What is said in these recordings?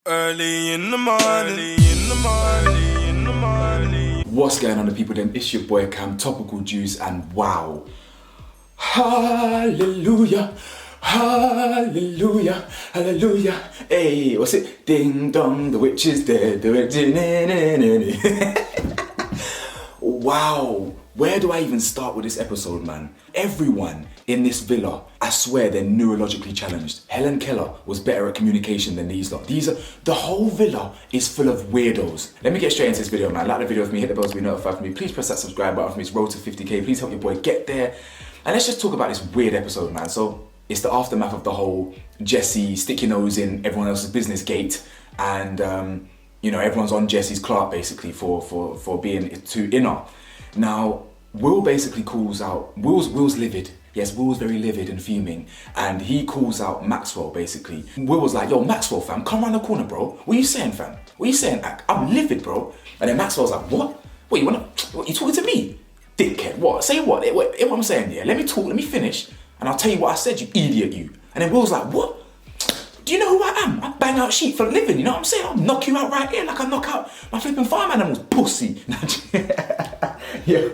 Early in the morning. What's going on, the people? Then it's your boy Cam, Topical Juice, and wow, hallelujah, hallelujah, hallelujah. Hey, what's it? Ding dong, the witch is dead. The witch Wow, where do I even start with this episode, man? Everyone in this villa, I swear they're neurologically challenged. Helen Keller was better at communication than these lot. The whole villa is full of weirdos. Let me get straight into this video, man. Like the video for me, hit the bell to be notified for me. Please press that subscribe button for me. It's road to 50k. Please help your boy get there. And let's just talk about this weird episode, man. So it's the aftermath of the whole Jesse stick your nose in everyone else's business gate, and everyone's on Jesse's clerk basically for being too inner. Now, Will basically calls out, Will's livid. Yes, Will's very livid and fuming, and he calls out Maxwell basically. Will was like, yo, Maxwell fam, come around the corner, bro. What are you saying, fam? What are you saying? I'm livid, bro. And then Maxwell's like, what? What, you talking to me? Dickhead, what? Say what? What I'm saying, yeah? Let me talk, let me finish, and I'll tell you what I said, you idiot, you. And then Will's like, what? Do you know who I am? I bang out sheep for a living, you know what I'm saying? I'll knock you out right here like I knock out my flipping farm animals, pussy. Yeah.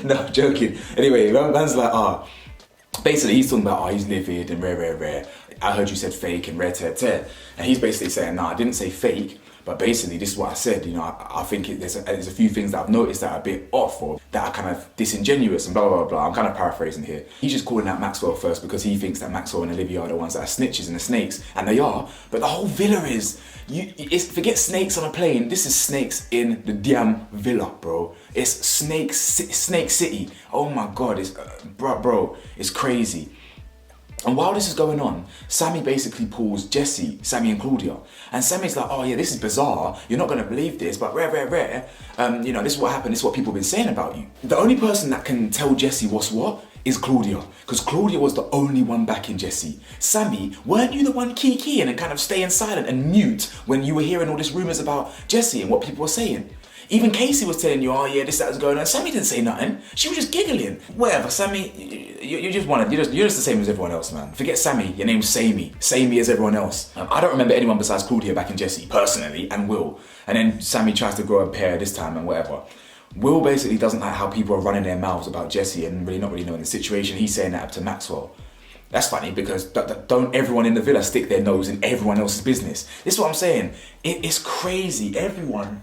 No, joking. Anyway, man's like, basically he's talking about, he's livid and rare. I heard you said fake and rare. And he's basically saying, I didn't say fake, but basically this is what I said. I think there's a few things that I've noticed that are a bit off or that are kind of disingenuous and blah, blah, blah. I'm kind of paraphrasing here. He's just calling out Maxwell first because he thinks that Maxwell and Olivia are the ones that are snitches and the snakes, and they are, but the whole villa is, forget snakes on a plane, this is snakes in the damn villa, bro. It's Snake City. Oh my God, it's, bro, it's crazy. And while this is going on, Sammy basically pulls Sammy and Claudia. And Sammy's like, oh yeah, this is bizarre. You're not gonna believe this, but rare. This is what happened, this is what people have been saying about you. The only person that can tell Jesse what's what is Claudia. Because Claudia was the only one backing Jesse. Sammy, weren't you the one keying and kind of staying silent and mute when you were hearing all these rumors about Jesse and what people were saying? Even Casey was telling you, oh yeah, that was going on. Sammy didn't say nothing. She was just giggling. Whatever, Sammy, you're just the same as everyone else, man. Forget Sammy, your name's Samey. Samey as everyone else. I don't remember anyone besides Claudia backing Jesse, personally, and Will. And then Sammy tries to grow a pair this time and whatever. Will basically doesn't like how people are running their mouths about Jesse and not really knowing the situation. He's saying that up to Maxwell. That's funny because don't everyone in the villa stick their nose in everyone else's business. This is what I'm saying. It's crazy. Everyone's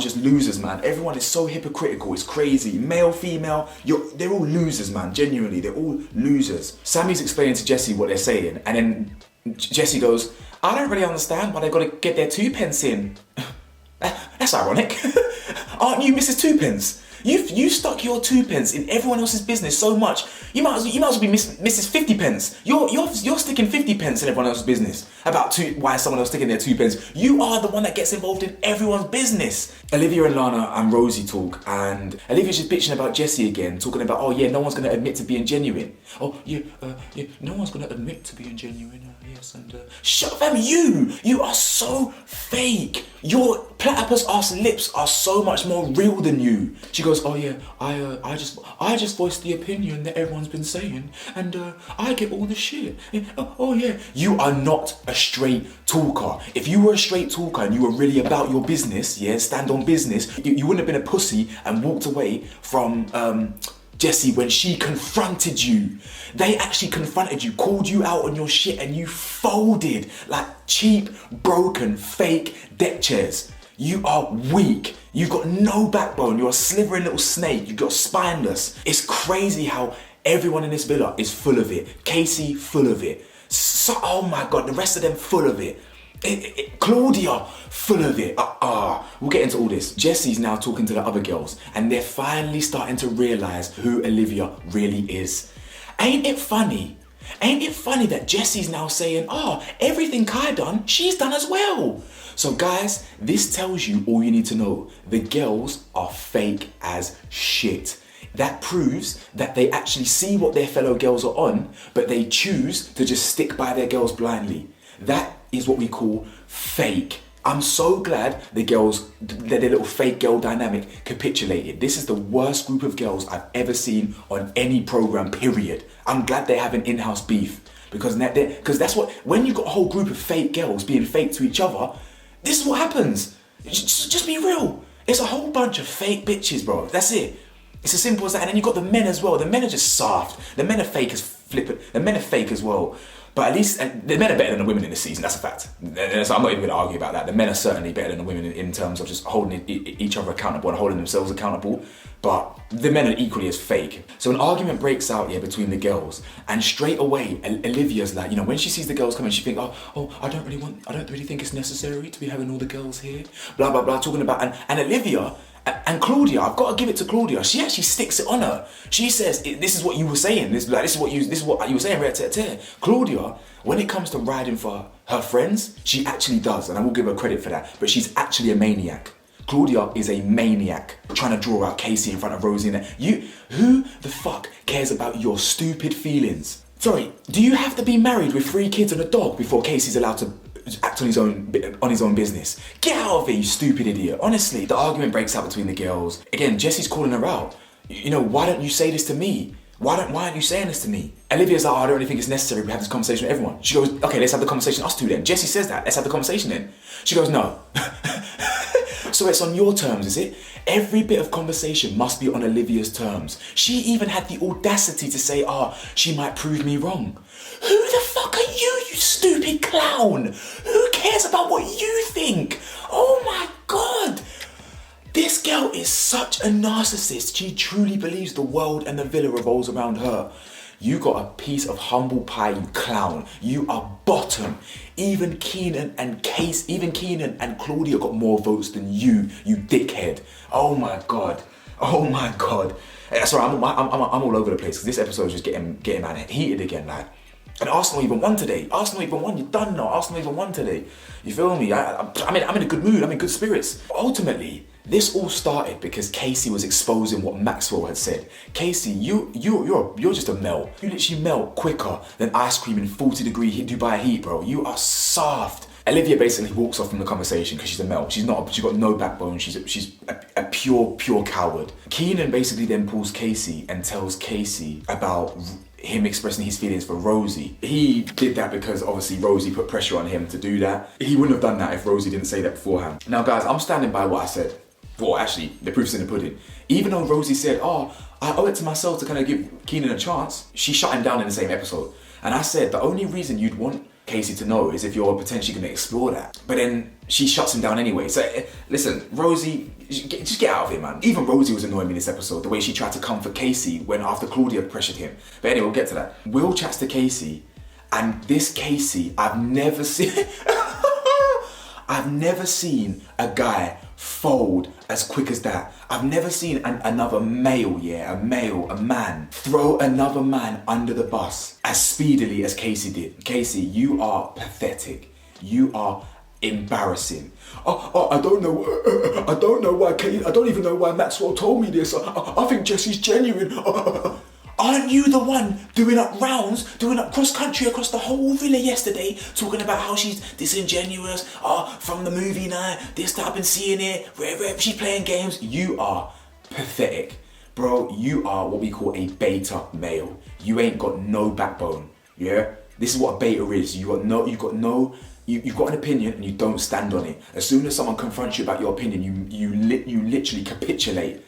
just losers, man. Everyone is so hypocritical, it's crazy. Male, female, they're all losers, man. Genuinely, they're all losers. Sammy's explaining to Jesse what they're saying, and then Jesse goes, I don't really understand why they gotta get their 2 pence in. That's ironic. Aren't you Mrs. 2 pence? You stuck your 2 pence in everyone else's business so much. You might as well be Mrs. 50 pence. You're sticking 50 pence in everyone else's business about why someone else sticking their 2 pence. You are the one that gets involved in everyone's business. Olivia and Lana and Rosie talk, and Olivia's just bitching about Jesse again, talking about, oh yeah, no one's gonna admit to being genuine. Oh yeah, no one's gonna admit to being genuine. Yes, and shut up, fam. You are so fake. Your platypus-ass lips are so much more real than you. She goes, oh yeah, I just voiced the opinion that everyone's been saying, and I get all the shit. Oh yeah, you are not a straight talker. If you were a straight talker and you were really about your business, yeah, stand on business, you wouldn't have been a pussy and walked away from Jesse when she confronted you. They actually confronted you, called you out on your shit, and you folded like cheap, broken, fake deck chairs. You are weak. You've got no backbone. You're a slithering little snake. You're spineless. It's crazy how everyone in this villa is full of it. Casey, full of it. So, oh my God, the rest of them full of it. Claudia, full of it. We'll get into all this. Jesse's now talking to the other girls, and they're finally starting to realize who Olivia really is. Ain't it funny? Ain't it funny that Jesse's now saying, everything Kai done, she's done as well. So guys, this tells you all you need to know. The girls are fake as shit. That proves that they actually see what their fellow girls are on, but they choose to just stick by their girls blindly. That is what we call fake. I'm so glad their little fake girl dynamic capitulated. This is the worst group of girls I've ever seen on any program, period. I'm glad they have an in-house beef. because that's what, when you've got a whole group of fake girls being fake to each other, this is what happens. Just be real. It's a whole bunch of fake bitches, bro. That's it. It's as simple as that. And then you've got the men as well. The men are just soft. The men are fake as flippant. The men are fake as well. But at least the men are better than the women in this season. That's a fact. So I'm not even going to argue about that. The men are certainly better than the women in terms of just holding each other accountable and holding themselves accountable. But the men are equally as fake. So an argument breaks out here between the girls, and straight away Olivia's like, when she sees the girls coming, she thinks, I don't really think it's necessary to be having all the girls here. Blah blah blah, talking about and Olivia. And Claudia, I've got to give it to Claudia. She actually sticks it on her. She says, "This is what you were saying. This is what you were saying." Claudia, when it comes to riding for her friends, she actually does, and I will give her credit for that. But she's actually a maniac. Claudia is a maniac, trying to draw out Casey in front of Rosie. Who the fuck cares about your stupid feelings? Sorry, do you have to be married with 3 kids and a dog before Casey's allowed to act on his own business? Get out of it, you stupid idiot. Honestly, the argument breaks out between the girls. Again, Jesse's calling her out. Why don't you say this to me? Why aren't you saying this to me? Olivia's like, I don't really think it's necessary to have this conversation with everyone. She goes, okay, let's have the conversation us two then. Jesse says that, let's have the conversation then. She goes, no. So it's on your terms, is it? Every bit of conversation must be on Olivia's terms. She even had the audacity to say, she might prove me wrong. Who the fuck are you stupid clown? Who cares about what you think? Oh my God. This girl is such a narcissist. She truly believes the world and the villa revolves around her. You got a piece of humble pie, you clown. You are bottom. Even Keenan and Claudia got more votes than you dickhead. Oh my God. Oh my God. Sorry, I'm all over the place because this episode is just getting man heated again, like. And Arsenal even won today. You're done now. Arsenal even won today. You feel me? I'm in a good mood. I'm in good spirits. Ultimately, this all started because Casey was exposing what Maxwell had said. Casey, you're just a melt. You literally melt quicker than ice cream in 40-degree Dubai heat, bro. You are soft. Olivia basically walks off from the conversation because she's a melt. She's got no backbone. She's a pure coward. Keenan basically then pulls Casey and tells Casey about him expressing his feelings for Rosie. He did that because obviously Rosie put pressure on him to do that. He wouldn't have done that if Rosie didn't say that beforehand. Now guys, I'm standing by what I said. Well, actually, the proof's in the pudding. Even though Rosie said, I owe it to myself to kind of give Keenan a chance, she shut him down in the same episode. And I said, the only reason you'd want Casey to know is if you're potentially going to explore that. But then she shuts him down anyway. So listen, Rosie, just get out of it, man. Even Rosie was annoying me this episode, the way she tried to comfort Casey when after Claudia pressured him. But anyway, we'll get to that. Will chats to Casey, and this Casey, I've never seen a guy fold as quick as that. I've never seen another male, a man, throw another man under the bus as speedily as Casey did. Casey, you are pathetic. You are embarrassing. I don't know why Casey, I don't even know why Maxwell told me this. I think Jesse's genuine. Aren't you the one doing up cross country across the whole villa yesterday, talking about how she's disingenuous, from the movie night, this that I've been seeing it, wherever she's playing games? You are pathetic. Bro, you are what we call a beta male. You ain't got no backbone, yeah? This is what a beta is. You've got an opinion and you don't stand on it. As soon as someone confronts you about your opinion, you literally capitulate.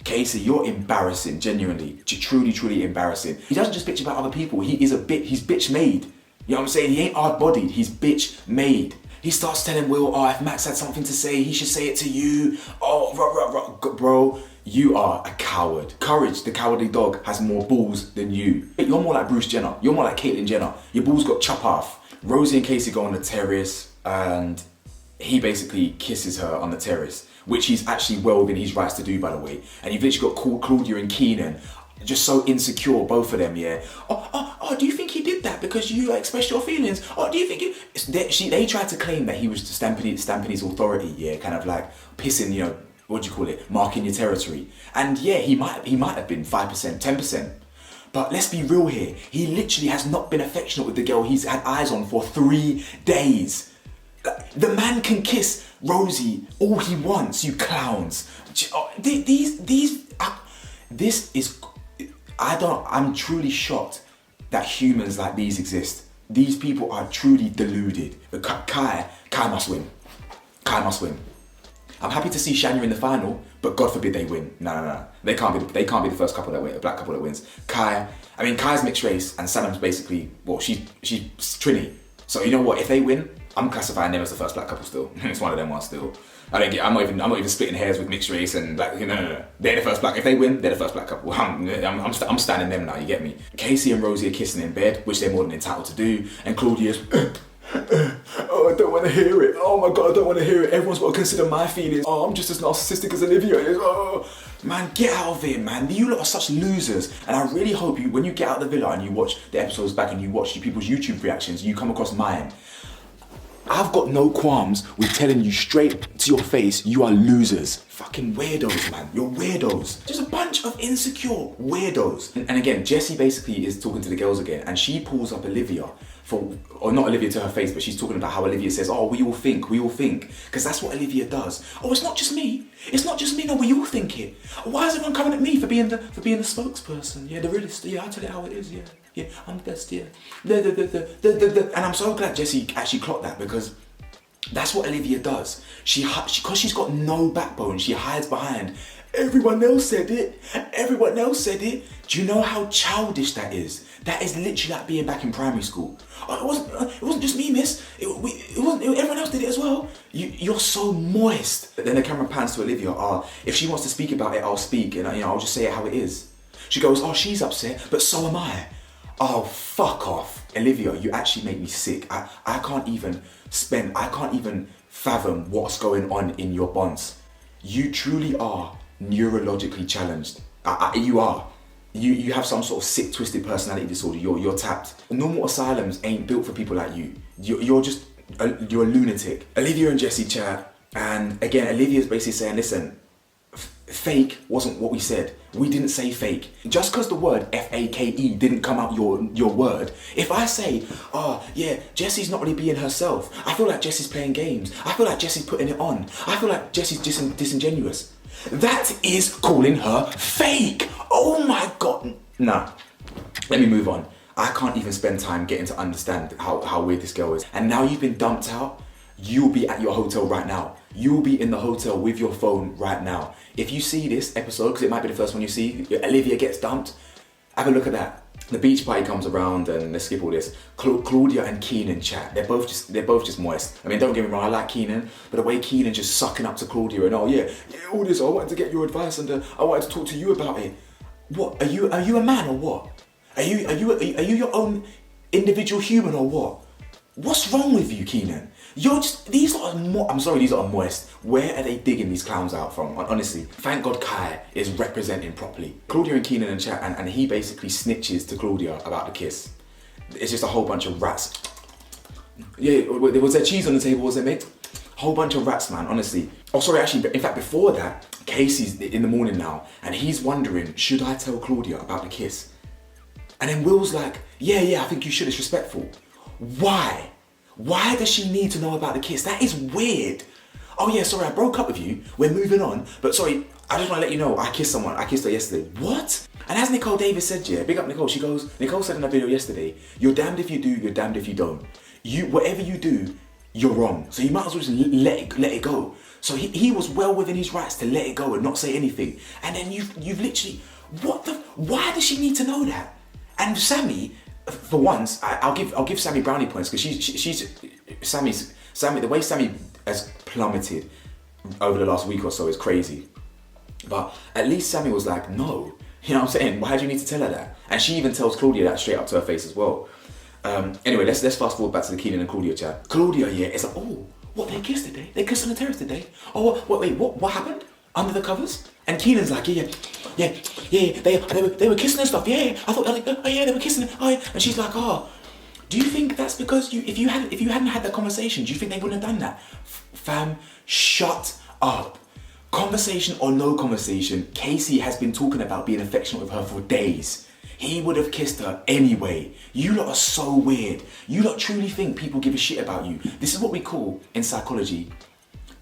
Casey, you're embarrassing, genuinely, truly embarrassing. He doesn't just bitch about other people, he's bitch made. You know what I'm saying? He ain't hard-bodied, he's bitch made. He starts telling Will, if Max had something to say, he should say it to you. Bro, you are a coward. Courage, the cowardly dog, has more balls than you. You're more like Bruce Jenner, you're more like Caitlyn Jenner. Your balls got chop off. Rosie and Casey go on the terrace and he basically kisses her on the terrace, which he's actually well within his rights to do, by the way. And you've literally got Claudia and Keenan, just so insecure, both of them, yeah. Do you think he did that because you expressed your feelings? Do you think they tried to claim that he was stamping his authority, yeah, kind of like pissing, marking your territory. And yeah, he might have been 5%, 10%. But let's be real here. He literally has not been affectionate with the girl he's had eyes on for 3 days. The man can kiss Rosie all he wants, you clowns. I'm truly shocked that humans like these exist. These people are truly deluded. But Kai must win. Kai must win. I'm happy to see Shania in the final, but God forbid they win. No. They can't be the first couple that win, the black couple that wins. Kai's mixed race and Sanam's basically, well, she's Trini. So you know what? If they win, I'm classifying them as the first black couple still. It's one of them ones still. I'm not even splitting hairs with mixed race and black. No. They're the first black. If they win, they're the first black couple. I'm standing them now. You get me? Casey and Rosie are kissing in bed, which they're more than entitled to do, and Claudia's. Oh, I don't want to hear it. Oh my God, I don't want to hear it. Everyone's got to consider my feelings. Oh, I'm just as narcissistic as Olivia is. Oh, man, get out of it, man. You lot are such losers. And I really hope when you get out of the villa and you watch the episodes back and you watch people's YouTube reactions, you come across mine. I've got no qualms with telling you straight to your face, you are losers. Fucking weirdos, man. You're weirdos. Just a bunch of insecure weirdos. And again, Jessie basically is talking to the girls again, and she pulls up Olivia or not Olivia to her face, but she's talking about how Olivia says, oh, we all think. Because that's what Olivia does. Oh, it's not just me. No, we all think it. Why is everyone coming at me for being the spokesperson? Yeah, the realist. Yeah, I tell it how it is, yeah. Yeah, I'm the best, yeah. And I'm so glad Jessie actually clocked that, because that's what Olivia does. Because she's got no backbone, she hides behind, everyone else said it. Do you know how childish that is? That is literally like being back in primary school. Oh, it wasn't just me, miss. Everyone else did it as well. You're so moist. But then the camera pans to Olivia. If she wants to speak about it, I'll speak, and I'll just say it how it is. She goes, oh, she's upset, but so am I. Oh, fuck off. Olivia, you actually make me sick. I can't even fathom what's going on in your bonds. You truly are neurologically challenged. You are. You have some sort of sick, twisted personality disorder. You're tapped. Normal asylums ain't built for people like you. You're a lunatic. Olivia and Jessie chat, and again, Olivia's basically saying, listen, fake wasn't what we said. We didn't say fake. Just because the word F-A-K-E didn't come out your word. If I say, oh yeah, Jessie's not really being herself. I feel like Jessie's playing games. I feel like Jessie's putting it on. I feel like Jessie's disingenuous. That is calling her fake. Oh my God. Nah, let me move on. I can't even spend time getting to understand how weird this girl is. And now you've been dumped out. You'll be at your hotel right now. You'll be in the hotel with your phone right now. If you see this episode, because it might be the first one you see, Olivia gets dumped, have a look at that. The beach party comes around, and let's skip all this. Claudia and Keenan chat. They're both just moist. I mean, don't get me wrong, I like Keenan, but the way Keenan's just sucking up to Claudia and all this, I wanted to get your advice and I wanted to talk to you about it. What? Are you a man or what? Are you your own individual human or what? What's wrong with you, Keenan? These are moist. Where are they digging these clowns out from? Honestly, thank God Kai is representing properly. Claudia and Keenan in chat, and he basically snitches to Claudia about the kiss. It's just a whole bunch of rats. Yeah, was there cheese on the table, was there, mate? Whole bunch of rats, man, honestly. Oh, sorry, actually, in fact, before that, Casey's in the morning now, and he's wondering, should I tell Claudia about the kiss? And then Will's like, yeah, I think you should, it's respectful. Why? Why does she need to know about the kiss? That is weird. Oh yeah, sorry, I broke up with you. We're moving on. But sorry, I just want to let you know, I kissed someone. I kissed her yesterday. What? And as Nicole Davis said, yeah, big up Nicole. Nicole said in her video yesterday, you're damned if you do, you're damned if you don't. Whatever you do, you're wrong. So you might as well just let it go. So he was well within his rights to let it go and not say anything. And then you've literally, why does she need to know that? And Sammy, for once, I'll give Sammy brownie points, because the way Sammy has plummeted over the last week or so is crazy. But at least Sammy was like, no, you know what I'm saying? Why do you need to tell her that? And she even tells Claudia that straight up to her face as well. Anyway, let's fast forward back to the Keenan and Claudia chat. Claudia, yeah, is like, oh, what, they kissed today? They kissed on the terrace today? Oh, what happened? Under the covers? And Keenan's like, yeah, they were kissing and stuff, yeah. I thought, oh yeah, they were kissing, oh yeah. And she's like, oh, do you think that's because if you hadn't had that conversation, do you think they wouldn't have done that? Fam, shut up. Conversation or no conversation, Casey has been talking about being affectionate with her for days. He would have kissed her anyway. You lot are so weird. You lot truly think people give a shit about you. This is what we call, in psychology,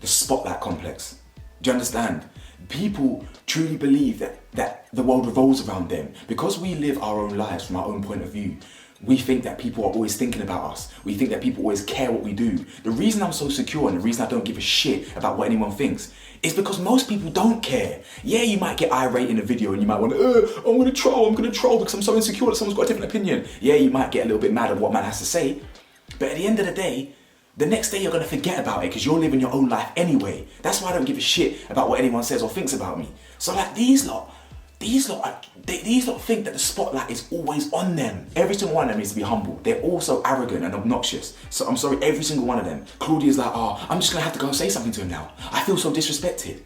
the spotlight complex. Do you understand? People truly believe that the world revolves around them. Because we live our own lives from our own point of view, We think that people are always thinking about us. We think that people always care what we do. The reason I'm so secure and the reason I don't give a shit about what anyone thinks is because most people don't care. Yeah, you might get irate in a video and you might want to, I'm gonna troll because I'm so insecure that someone's got a different opinion. Yeah, you might get a little bit mad at what man has to say. But at the end of the day, the next day you're gonna forget about it because you're living your own life anyway. That's why I don't give a shit about what anyone says or thinks about me. So like these lot think that the spotlight is always on them. Every single one of them needs to be humble. They're all so arrogant and obnoxious. So I'm sorry, every single one of them. Claudia's like, oh, I'm just gonna have to go and say something to him now. I feel so disrespected.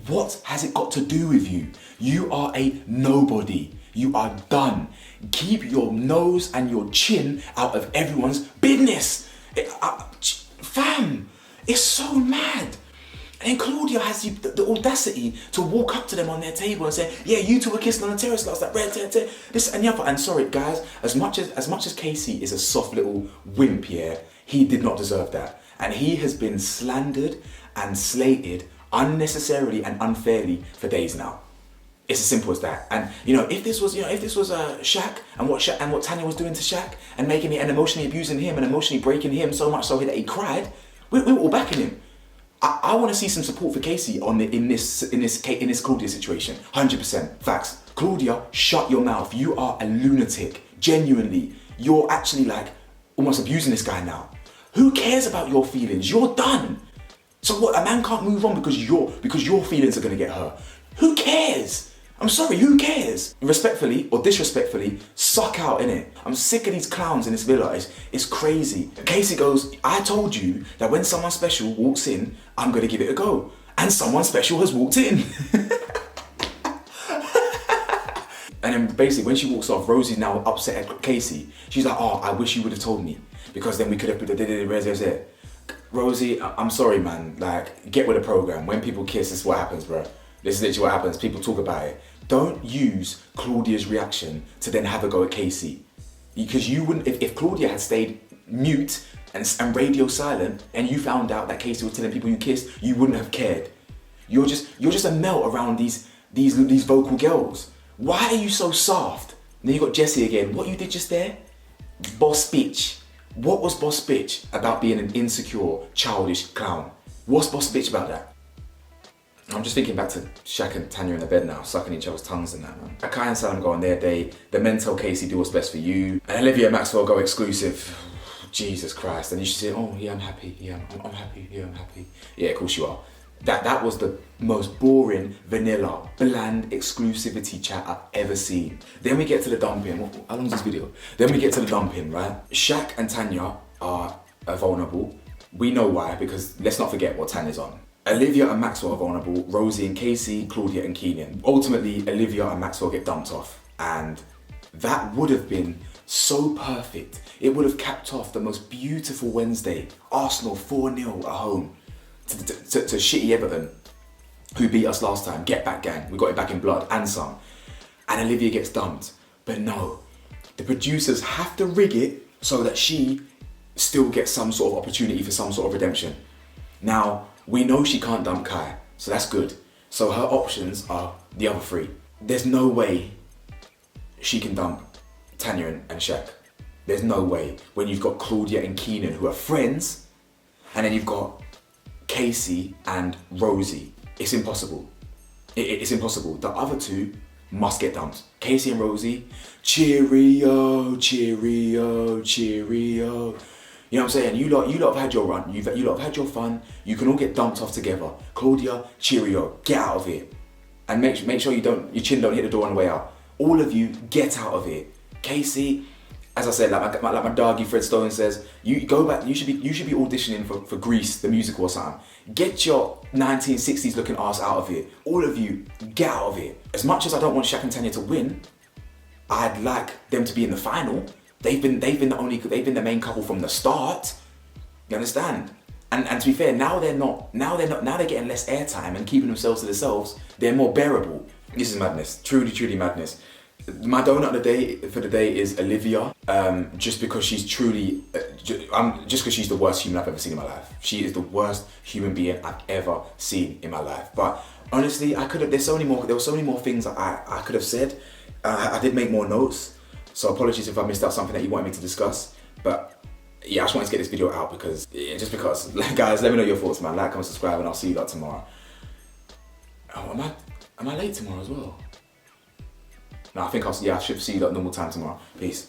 What has it got to do with you? You are a nobody. You are done. Keep your nose and your chin out of everyone's business. Fam, it's so mad. And then Claudia has the audacity to walk up to them on their table and say, yeah, you two were kissing on the terrace last night, this and the other. And sorry, guys, as much as Casey is a soft little wimp here, he did not deserve that. And he has been slandered and slated unnecessarily and unfairly for days now. It's as simple as that. And if this was Shaq and what Tanya was doing to Shaq and making it and emotionally abusing him and emotionally breaking him so much so that he cried, we were all backing him. I want to see some support for Casey in this Claudia situation. 100% facts. Claudia, shut your mouth. You are a lunatic. Genuinely, you're actually like almost abusing this guy now. Who cares about your feelings? You're done. So what? A man can't move on because your feelings are gonna get hurt. Who cares? I'm sorry, who cares? Respectfully or disrespectfully, suck out, innit? I'm sick of these clowns in this villa. It's crazy. Casey goes, I told you that when someone special walks in, I'm gonna give it a go. And someone special has walked in. And then basically when she walks off, Rosie's now upset at Casey. She's like, oh, I wish you would have told me because then we could have put the Rosie, I'm sorry, man. Like, get with the program. When people kiss, this is what happens, bro. This is literally what happens. People talk about it. Don't use Claudia's reaction to then have a go at Casey. Because you wouldn't, if Claudia had stayed mute and radio silent and you found out that Casey was telling people you kissed, you wouldn't have cared. You're just a melt around these vocal girls. Why are you so soft? And then you got Jessie again. What you did just there? Boss bitch. What was boss bitch about being an insecure, childish clown? What's boss bitch about that? I'm just thinking back to Shaq and Tanya in the bed now, sucking each other's tongues and that, man. Akai and Salam go on their day. The men tell Casey, do what's best for you. And Olivia and Maxwell go exclusive. Jesus Christ. And you should say, oh, yeah, I'm happy. Yeah, I'm happy. Yeah, I'm happy. Yeah, of course you are. That was the most boring, vanilla, bland exclusivity chat I've ever seen. Then we get to the dumping. How long is this video? Then we get to the dumping, right? Shaq and Tanya are vulnerable. We know why, because let's not forget what Tanya's on. Olivia and Maxwell are vulnerable, Rosie and Casey, Claudia and Keenan. Ultimately, Olivia and Maxwell get dumped off. And that would have been so perfect. It would have capped off the most beautiful Wednesday. Arsenal 4-0 at home to shitty Everton, who beat us last time. Get back gang, we got it back in blood and some. And Olivia gets dumped. But no, the producers have to rig it so that she still gets some sort of opportunity for some sort of redemption. Now, we know she can't dump Kai, so that's good. So her options are the other three. There's no way she can dump Tanya and Shaq. There's no way. When you've got Claudia and Keenan who are friends, and then you've got Casey and Rosie. It's impossible. It's impossible. The other two must get dumped. Casey and Rosie, cheerio, cheerio, cheerio. You know what I'm saying? You lot have had your run. You lot have had your fun. You can all get dumped off together. Claudia, cheerio, get out of it. And make sure your chin don't hit the door on the way out. All of you, get out of it. Casey, as I said, like my doggy Fred Stone says, you go back. You should be auditioning for Grease, the musical or something. Get your 1960s looking ass out of it. All of you, get out of it. As much as I don't want Shaq and Tanya to win, I'd like them to be in the final. They've been the main couple from the start. You understand? And to be fair, now they're getting less airtime and keeping themselves to themselves. They're more bearable. This is madness. Truly, truly madness. My donut for the day is Olivia. Just because she's truly, just because she's the worst human I've ever seen in my life. She is the worst human being I've ever seen in my life. But honestly, there were so many more things that I could have said. I did make more notes. So apologies if I missed out something that you wanted me to discuss, but yeah, I just wanted to get this video out because, just because. Guys, let me know your thoughts, man. Like, comment, subscribe, and I'll see you lot tomorrow. Oh, am I late tomorrow as well? No, I think I should see you at normal time tomorrow. Peace.